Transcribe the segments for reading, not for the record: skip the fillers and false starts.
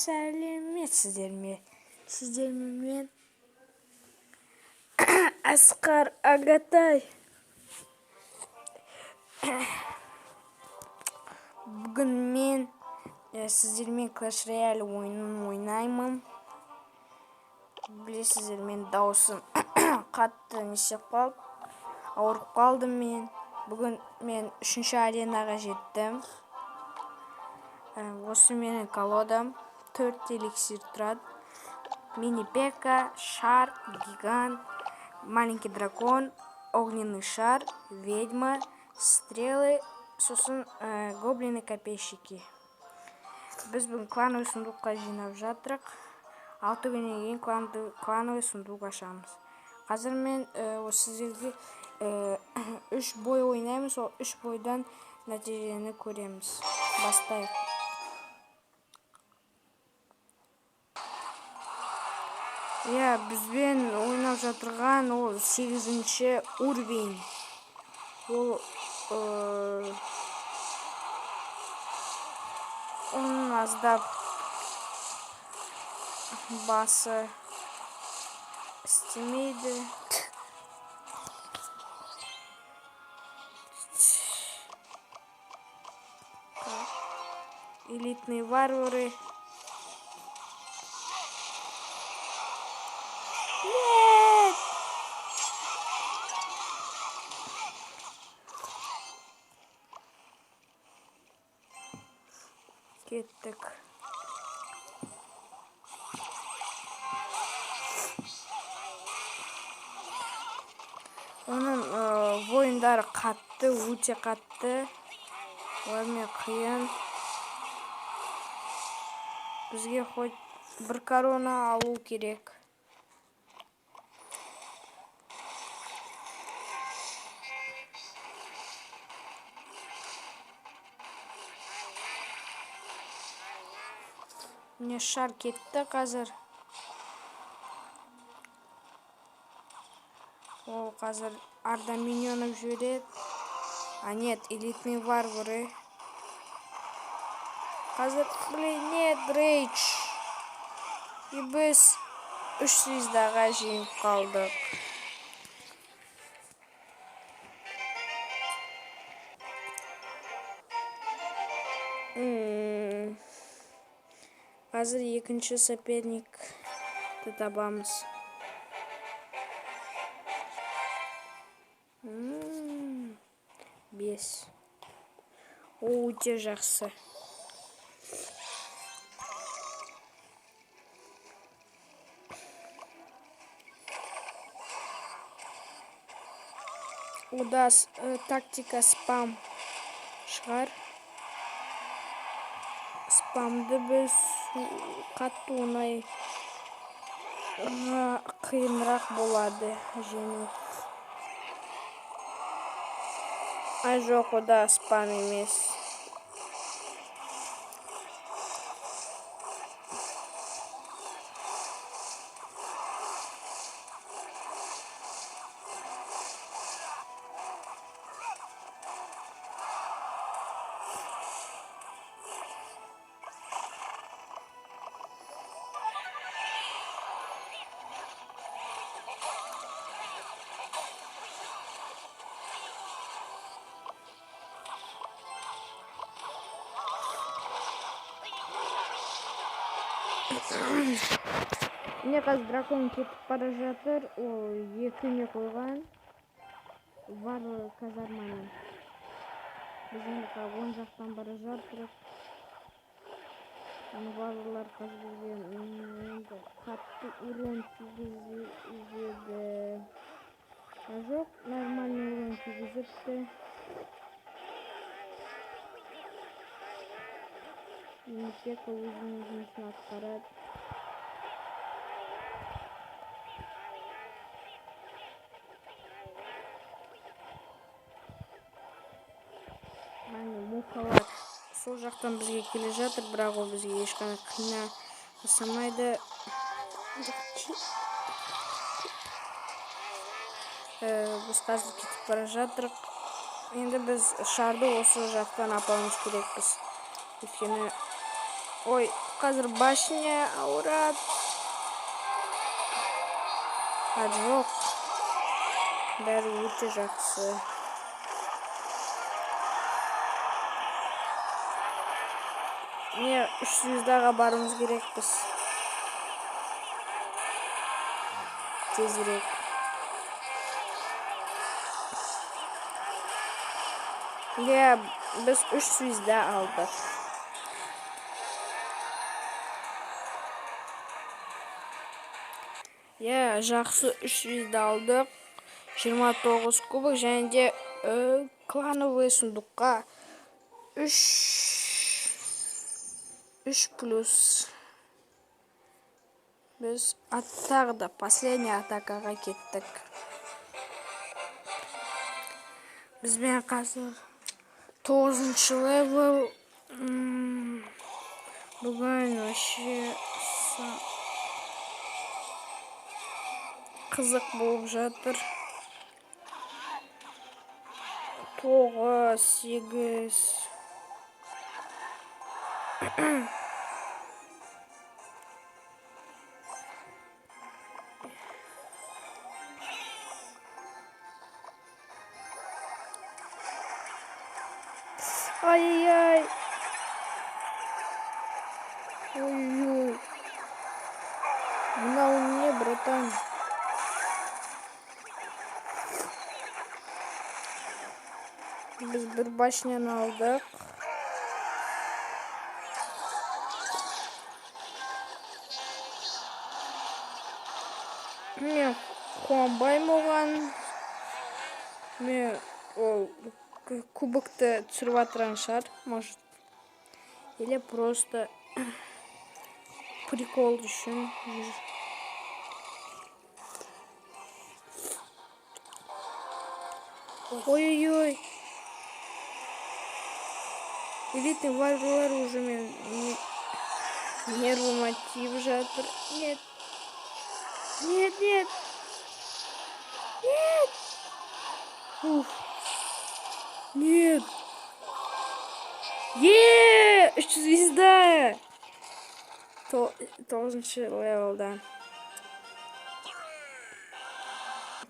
сәлеметсіздер ме? Сіздермен мен Асқар Агатай. Бүгін мен сіздермен Clash Royale ойынын ойнаймын. Білесіздер, мен даусым қатты несеп қалып, ауырып қалдым мен. Бүгін мен 3-ші аренаға жеттім. Осы менің колодам. 4 эликсир тұрады. Мини-пека, шар, гигант, маленький дракон, огненный шар, ведьма, стрелы, сосын гоблины-копейщики. Біз бүгін клановый сундукқа жинап жатырық. 6 күннен кейін клановый сундук ашамыз. Қазір мен сіздерге 3 бой ойнаймыз, ол 3 бойдан нәтижені көреміз. Бастайық. Бізбен ойнап жатырған ол 8-ші уровень. Ол оның аздап басы істемейді. Элитные варвары. Нет! Кеттік. Оның ойындары қатты, өте қатты. Олармен қиын. Бізге хоть бір корона алу керек. Мне шар кетті қазір. Ол қазір арда миньонов жібереді. А нет, элитные варвары. Қазір, нет, рейдж. И біз 3 звездаға жеңіп қалдық. Қазір 2-ші соперникті табамыз. 5. О, өте жақсы. Ода тактика спам шығар. Спамды біз қатты оңай қиынырақ болады жеңу. Жоқ, ода спам емес. Міне қазір дракон кетіп бара жатыр. Ол 2-не қойған. Варвар казарманың. Біздің оң жақтан бара жатыр. Варварлар қазір қатты урон тигізеді. Жоқ, нормальный урон тигізіпті. Мини-пека өзінің жұмысын атқарады. Мукалар сол жақтан бізге келе жатыр, бірақ ол бізге ешқандай қина жасамайды. Біз қазір кетіп бара жатырық. Енді біз шарды осы жақтан апамыз керекпіз. Өйткені Ой, қазір башня ауырат. Жоқ. Бәрі өте жақсы. Не 300-ға барымыз керекпіз. Тезірек. Біз 300-да алдық. Жақсы 300-да алдық. 29 кубок және де клановый сундукқа 3 плюс. Біз аттарды последний атакаға кеттік. Бізбен қазір 9-шы левел. Бүгін вообще қызық болып жатыр. 9, 8. Ай-яй-яй. Ой-ой. Мынау не, братан? Біз бір башняны алдық. Мен қуанбаймын оған. Мен кубокты түсіріп атырған шығар, может. Или просто прикол үшін. Ой-ой-ой. Элитный варвар уже мен нервы мотив жатыр. Нет. Нет, нет. Нет. Уф. Нет. 300 звезда. 9-шы левелда.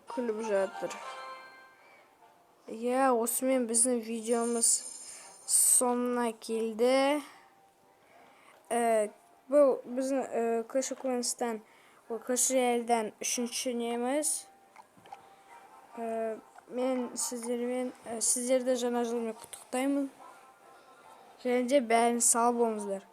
Күліп жатыр. Осымен біздің видеомыз соңына келді. Бұл біздің Clash of Clans'тан, Clash Royale'дан 3-ші неміз. Мен сіздерді жаңа жылмен құттықтаймын. Және де бәріңіз сау болыңыздар.